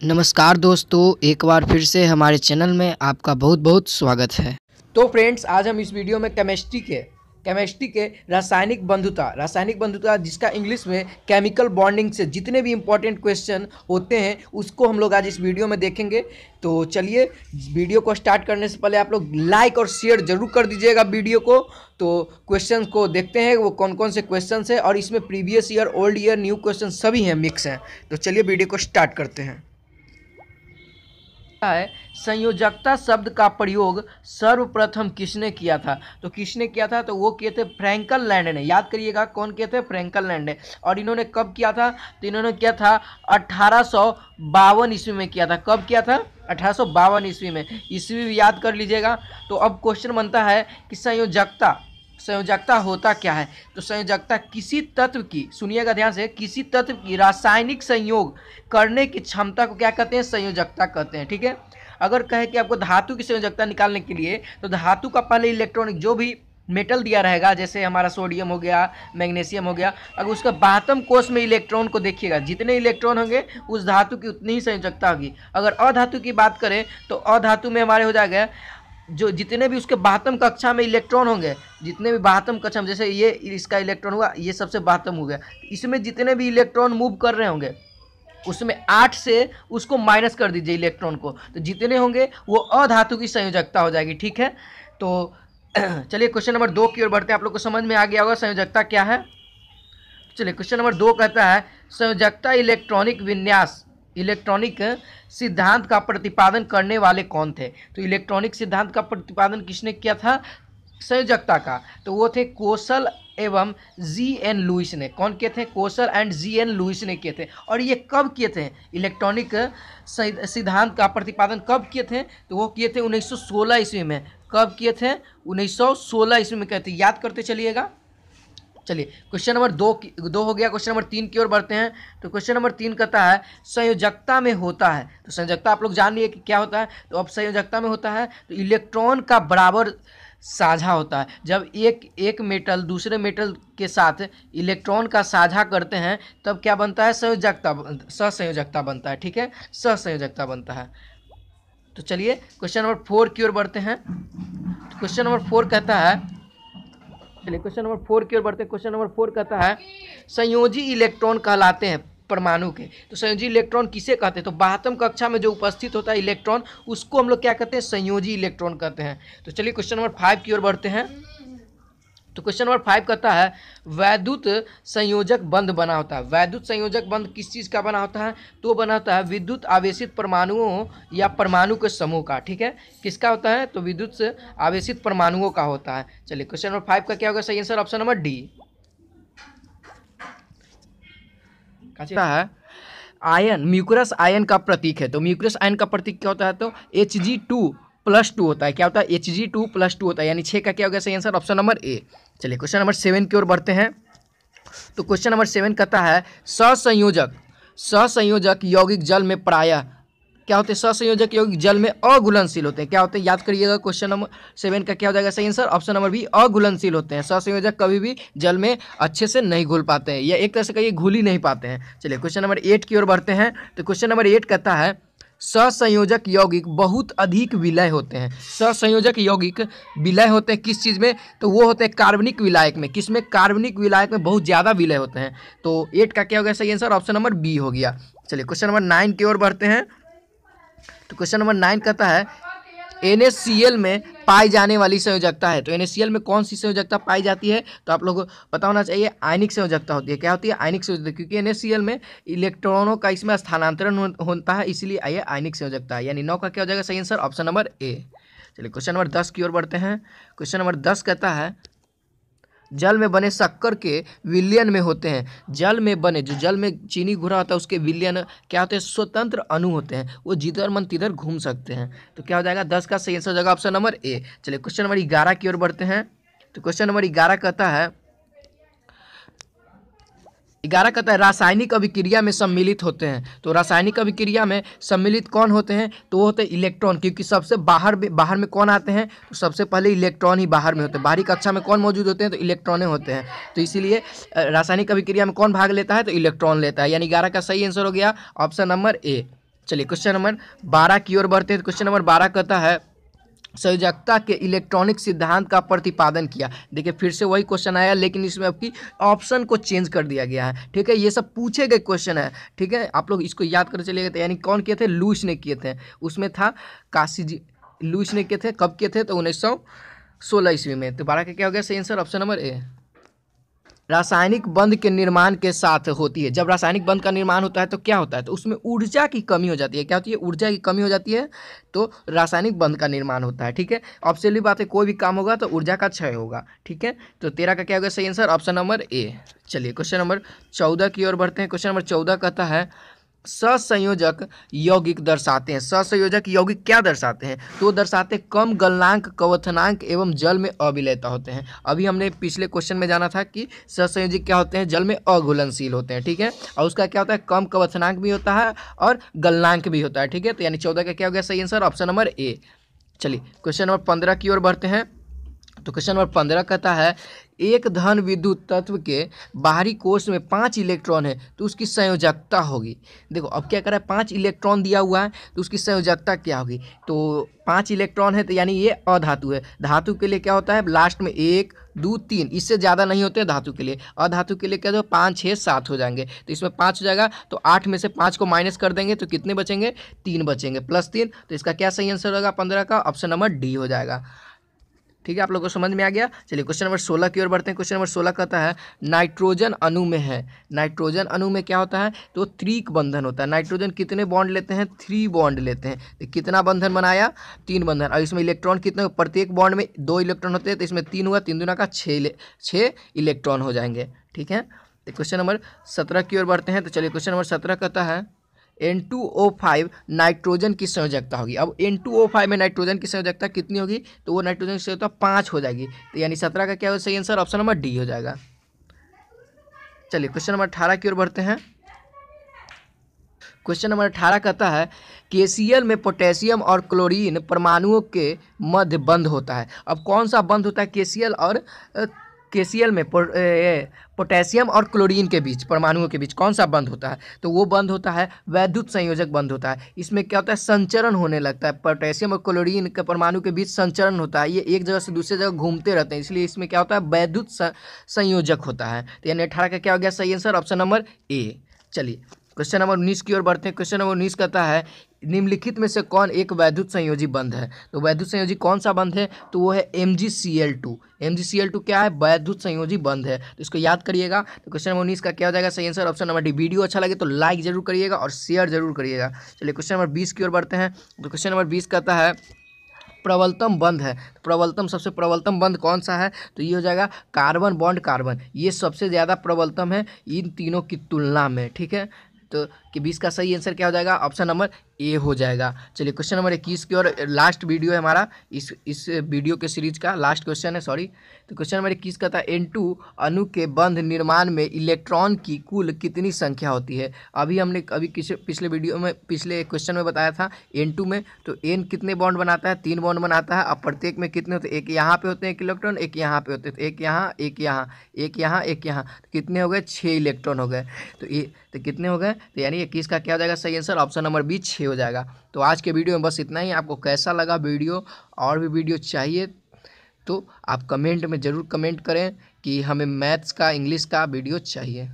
नमस्कार दोस्तों, एक बार फिर से हमारे चैनल में आपका बहुत बहुत स्वागत है। तो फ्रेंड्स, आज हम इस वीडियो में केमिस्ट्री के रासायनिक बंधुता जिसका इंग्लिश में केमिकल बॉन्डिंग से जितने भी इंपॉर्टेंट क्वेश्चन होते हैं उसको हम लोग आज इस वीडियो में देखेंगे। तो चलिए, वीडियो को स्टार्ट करने से पहले आप लोग लाइक और शेयर जरूर कर दीजिएगा वीडियो को। तो क्वेश्चन को देखते हैं वो कौन कौन से क्वेश्चन है, और इसमें previous year, old year, new question सभी हैं, मिक्स हैं। तो चलिए वीडियो को स्टार्ट करते हैं। है संयोजकता शब्द का प्रयोग सर्वप्रथम किसने किया था? तो किसने किया था? तो वो किए थे फ्रैंकल लैंड ने। याद करिएगा कौन किए थे? फ्रैंकल लैंड ने। और इन्होंने कब किया था? तो इन्होंने किया था 1852 ईस्वी में किया था। कब किया था? 1852 ईस्वी में। ईस्वी भी याद कर लीजिएगा। तो अब क्वेश्चन बनता है कि संयोजकता होता क्या है? तो संयोजकता किसी तत्व की, सुनिएगा ध्यान से, किसी तत्व की रासायनिक संयोग करने की क्षमता को क्या कहते हैं? संयोजकता कहते हैं। ठीक है। अगर कहे कि आपको धातु की संयोजकता निकालने के लिए, तो धातु का पहले इलेक्ट्रॉनिक जो भी मेटल दिया रहेगा, जैसे हमारा सोडियम हो गया, मैग्नीशियम हो गया, अगर उसका 12वें कोष में इलेक्ट्रॉन को देखिएगा, जितने इलेक्ट्रॉन होंगे उस धातु की उतनी ही संयोजकता होगी। अगर अधातु की बात करें तो अधातु में हमारे हो जाएगा जो जितने भी उसके 12वें कक्षा में इलेक्ट्रॉन होंगे, जितने भी 12वें कक्षा में, जैसे ये इसका इलेक्ट्रॉन हुआ, ये सबसे 12वां हो गया, इसमें जितने भी इलेक्ट्रॉन मूव कर रहे होंगे उसमें 8 से उसको माइनस कर दीजिए इलेक्ट्रॉन को, तो जितने होंगे वो अधातु की संयोजकता हो जाएगी। ठीक है। तो चलिए क्वेश्चन नंबर 2 की ओर बढ़ते हैं। आप लोग को समझ में आ गया होगा संयोजकता क्या है। चलिए क्वेश्चन नंबर 2 कहता है संयोजकता इलेक्ट्रॉनिक सिद्धांत का प्रतिपादन करने वाले कौन थे? तो इलेक्ट्रॉनिक सिद्धांत का प्रतिपादन किसने किया था? संयोजकता का। तो वो थे कोसल एवं जी.एन. लुईस ने। कौन किए थे? Kosal and GN. लुईस ने किए थे। और ये कब किए थे? इलेक्ट्रॉनिक सिद्धांत का प्रतिपादन कब किए थे? तो वो किए थे 1916 ईस्वी में। कब किए थे? 1916 ईस्वी में किए थे। याद करते चलिएगा। चलिए क्वेश्चन नंबर 2 हो गया। क्वेश्चन नंबर 3 की ओर बढ़ते हैं। तो क्वेश्चन नंबर 3 कहता है संयोजकता में होता है। तो संयोजकता आप लोग जान लिए कि क्या होता है। तो अब संयोजकता में होता है तो इलेक्ट्रॉन का बराबर साझा होता है। जब एक मेटल दूसरे मेटल के साथ इलेक्ट्रॉन का साझा करते हैं तब क्या बनता है? सहसंयोजकता बनता है। ठीक है, सहसंयोजकता बनता है। तो चलिए क्वेश्चन नंबर 4 की ओर बढ़ते हैं। तो क्वेश्चन नंबर 4 कहता है, चलिए क्वेश्चन नंबर 4 की ओर बढ़ते हैं। क्वेश्चन नंबर 4 कहता है संयोजी इलेक्ट्रॉन कहलाते हैं परमाणु के। तो संयोजी इलेक्ट्रॉन किसे कहते हैं? तो 12वें कक्षा में जो उपस्थित होता है इलेक्ट्रॉन, उसको हम लोग क्या कहते हैं? संयोजी इलेक्ट्रॉन कहते हैं। तो चलिए क्वेश्चन नंबर 5 की ओर बढ़ते हैं। तो क्वेश्चन नंबर 5 कहता है वैद्युत संयोजक बंध बना होता है। वैद्युत संयोजक बंध किस चीज़ का बना होता है? तो बना होता है विद्युत आवेशित परमाणुओं या परमाणु के समूह का। ठीक है, किसका होता है? तो विद्युत आवेशित परमाणुओं का होता है। चलिए क्वेश्चन नंबर 5 का क्या होगा? सही आंसर ऑप्शन नंबर डी है। आयन म्यूकरस आयन का प्रतीक है। तो म्यूकरस आयन का प्रतीक क्या होता है? तो Hg2+2 होता है। क्या होता है? Hg2+2 होता है। यानी 6 का क्या होगा? सही आंसर ऑप्शन नंबर ए। चलिए क्वेश्चन नंबर 7 की ओर बढ़ते हैं। तो क्वेश्चन नंबर 7 कहता है सहसंयोजक यौगिक जल में प्रायः क्या होते हैं? सहसंयोजक यौगिक जल में अघुलनशील होते हैं। क्या होते हैं? याद करिएगा। क्वेश्चन नंबर 7 का क्या हो जाएगा? सही आंसर ऑप्शन नंबर बी, अघुलनशील होते हैं। सहसंयोजक कभी भी जल में अच्छे से नहीं घुल पाते हैं, या एक तरह से कहिए घुल ही नहीं पाते हैं। चलिए क्वेश्चन नंबर 8 की ओर बढ़ते हैं। तो क्वेश्चन नंबर 8 कहता है सहसंयोजक यौगिक बहुत अधिक विलय होते हैं। सहसंयोजक यौगिक विलय होते हैं किस चीज़ में? तो वो होते हैं कार्बनिक विलायक में। किस में? कार्बनिक विलायक में बहुत ज़्यादा विलय होते हैं। तो 8 का क्या हो गया? सही आंसर ऑप्शन नंबर बी हो गया। चलिए क्वेश्चन नंबर 9 की ओर बढ़ते हैं। तो क्वेश्चन नंबर 9 कहता है NaCl में पाई जाने वाली संयोजकता है। तो NaCl में कौन सी संयोजकता पाई जाती है? तो आप लोगों को पता होना चाहिए, आयनिक संयोजकता होती है। क्या होती है? आयनिक संयोजकता, क्योंकि NaCl में इलेक्ट्रॉनों का इसमें स्थानांतरण होता है, इसलिए ये आयनिक संयोजकता है। यानी 9 का क्या हो जाएगा? सही आंसर ऑप्शन नंबर ए। चलिए क्वेश्चन नंबर 10 की ओर बढ़ते हैं। क्वेश्चन नंबर 10 कहता है जल में बने शक्कर के विलयन में होते हैं। जल में चीनी घुरा होता है उसके विलयन क्या होते हैं? स्वतंत्र अणु होते हैं, वो जिधर मन तिधर घूम सकते हैं। तो क्या हो जाएगा? 10 का सही आंसर हो जाएगा ऑप्शन नंबर ए। चलिए क्वेश्चन नंबर 11 की ओर बढ़ते हैं। तो क्वेश्चन नंबर 11 कहता है रासायनिक अभिक्रिया में सम्मिलित होते हैं। तो रासायनिक अभिक्रिया में सम्मिलित कौन होते हैं? तो वो होते हैं इलेक्ट्रॉन, क्योंकि सबसे बाहर में कौन आते हैं? तो सबसे पहले इलेक्ट्रॉन ही बाहर में होते हैं। बाहरी कक्षा में कौन मौजूद होते हैं? तो इलेक्ट्रॉन होते हैं। तो इसीलिए रासायनिक अभिक्रिया में कौन भाग लेता है? तो इलेक्ट्रॉन लेता है। यानी 11 का सही आंसर हो गया ऑप्शन नंबर ए। चलिए क्वेश्चन नंबर 12 की ओर बढ़ते हैं। क्वेश्चन नंबर 12 कहता है संयोजकता के इलेक्ट्रॉनिक सिद्धांत का प्रतिपादन किया। देखिए फिर से वही क्वेश्चन आया, लेकिन इसमें आपकी ऑप्शन को चेंज कर दिया गया है। ठीक है, ये सब पूछे गए क्वेश्चन है। ठीक है, आप लोग इसको याद कर चलिएगा। तो यानी कौन किए थे? लुईस ने किए थे। उसमें था काशी जी, लुईस ने किए थे। कब किए थे? तो 1916 ईस्वी में। तो 12 का क्या हो गया सही आंसर? Option number A. रासायनिक बंध के निर्माण के साथ होती है। जब रासायनिक बंध का निर्माण होता है तो क्या होता है? तो उसमें ऊर्जा की कमी हो जाती है। क्या होती है? ऊर्जा की कमी हो जाती है, तो रासायनिक बंध का निर्माण होता है। ठीक है, ऑब्वियसली बात है, कोई भी काम होगा तो ऊर्जा का क्षय होगा। ठीक है, तो 13 का क्या होगा सही आंसर? Option number A. चलिए क्वेश्चन नंबर 14 की ओर बढ़ते हैं। क्वेश्चन नंबर 14 कहता है सहसंयोजक यौगिक दर्शाते हैं। सहसंयोजक यौगिक क्या दर्शाते हैं? तो वो दर्शाते हैं कम गलनांक, क्वथनांक एवं जल में अविलेयता होते हैं। अभी हमने पिछले क्वेश्चन में जाना था कि सहसंयोजक क्या होते हैं? जल में अघुलनशील होते हैं। ठीक है, और उसका क्या होता है? कम क्वथनांक भी होता है और गलनांक भी होता है। ठीक है, तो यानी 14 का क्या हो गया सही आंसर? Option number A. चलिए क्वेश्चन नंबर 15 की ओर बढ़ते हैं। तो क्वेश्चन नंबर 15 कहता है एक धन विद्युत तत्व के बाहरी कोश में 5 इलेक्ट्रॉन है तो उसकी संयोजकता होगी। देखो अब क्या कर रहा है? 5 इलेक्ट्रॉन दिया हुआ है तो उसकी संयोजकता क्या होगी? तो 5 इलेक्ट्रॉन है तो यानी ये अधातु है। धातु के लिए क्या होता है? लास्ट में 1 2 3, इससे ज़्यादा नहीं होते धातु के लिए। अधातु के लिए क्या हो? 5 6 7 हो जाएंगे। तो इसमें 5 हो जाएगा, तो 8 में से 5 को माइनस कर देंगे तो कितने बचेंगे? 3 बचेंगे, +3। तो इसका क्या सही आंसर होगा 15 का? ऑप्शन नंबर डी हो जाएगा। ठीक है, आप लोगों को समझ में आ गया। चलिए क्वेश्चन नंबर 16 की ओर बढ़ते हैं। क्वेश्चन नंबर 16 कहता है नाइट्रोजन अणु में है। नाइट्रोजन अणु में क्या होता है? तो त्रिक बंधन होता है। नाइट्रोजन कितने बॉन्ड लेते हैं? 3 बॉन्ड लेते हैं। तो कितना बंधन बनाया? 3 बंधन। और इसमें इलेक्ट्रॉन कितने? प्रत्येक बॉन्ड में 2 इलेक्ट्रॉन होते हैं, तो इसमें 3 हुआ, 3 दूना का 6 इलेक्ट्रॉन हो जाएंगे। ठीक है, तो क्वेश्चन नंबर 17 की ओर बढ़ते हैं। तो चलिए क्वेश्चन नंबर 17 कहता है N2O5 नाइट्रोजन की संयोजकता होगी। अब N2O5 में नाइट्रोजन की संयोजकता कितनी होगी? तो वो नाइट्रोजन की संयोजकता 5 हो जाएगी। तो यानी 17 का क्या हो सही आंसर? ऑप्शन नंबर डी हो जाएगा। चलिए क्वेश्चन नंबर 18 की ओर बढ़ते हैं। क्वेश्चन नंबर 18 कहता है KCl में पोटेशियम और क्लोरीन परमाणुओं के मध्य बंध होता है। अब कौन सा बंध होता है KCl और KCl में पोटेशियम और क्लोरीन के बीच, परमाणुओं के बीच कौन सा बंध होता है? तो वो बंध होता है वैद्युत संयोजक बंध होता है। इसमें क्या होता है? संचरण होने लगता है। पोटेशियम और क्लोरीन के परमाणु के बीच संचरण होता है। ये एक जगह से दूसरी जगह घूमते रहते हैं, इसलिए इसमें क्या होता है? वैद्युत संयोजक होता है। तो यानी 18 का क्या हो गया सही आंसर? Option number A. चलिए क्वेश्चन नंबर 19 की ओर बढ़ते हैं। क्वेश्चन नंबर 19 कहता है निम्नलिखित में से कौन एक वैद्युत संयोजी बंध है? तो वैद्युत संयोजी कौन सा बंध है? तो वो है MgCl2। MgCl2 क्या है? वैद्युत संयोजी बंध है। तो इसको याद करिएगा। तो क्वेश्चन नंबर 19 का क्या हो जाएगा सही answer? Option number D. Video अच्छा लगे तो लाइक जरूर करिएगा और शेयर जरूर करिएगा। चलिए क्वेश्चन नंबर 20 की ओर बढ़ते हैं। तो क्वेश्चन नंबर 20 कहता है प्रबलतम बंध है। तो प्रबलतम, सबसे प्रबलतम बंध कौन सा है? तो ये हो जाएगा कार्बन बॉन्ड कार्बन। ये सबसे ज़्यादा प्रबलतम है इन तीनों की तुलना में। ठीक है, तो कि 20 का सही आंसर क्या हो जाएगा? ऑप्शन नंबर ए हो जाएगा। चलिए क्वेश्चन नंबर 21 की और लास्ट वीडियो है हमारा, इस वीडियो के सीरीज का लास्ट क्वेश्चन है, सॉरी। तो क्वेश्चन नंबर 21 कहता है N2 अणु के बंध निर्माण में इलेक्ट्रॉन की कुल कितनी संख्या होती है? हमने पिछले वीडियो में, पिछले क्वेश्चन में बताया था N2 में तो N कितने बॉन्ड बनाता है? 3 बॉन्ड बनाता है। अब प्रत्येक में कितने होते हैं? एक यहाँ पे होते हैं 1 इलेक्ट्रॉन, एक यहाँ पे होते हैं, एक यहाँ, एक यहाँ, एक यहाँ, एक यहाँ। तो कितने हो गए? 6 इलेक्ट्रॉन हो गए। तो कितने हो गए? तो यानी 21 का क्या हो जाएगा सही आंसर? ऑप्शन नंबर बी 6 हो जाएगा। तो आज के वीडियो में बस इतना ही। आपको कैसा लगा वीडियो? और भी वीडियो चाहिए तो आप कमेंट में ज़रूर कमेंट करें कि हमें मैथ्स का, इंग्लिश का वीडियो चाहिए।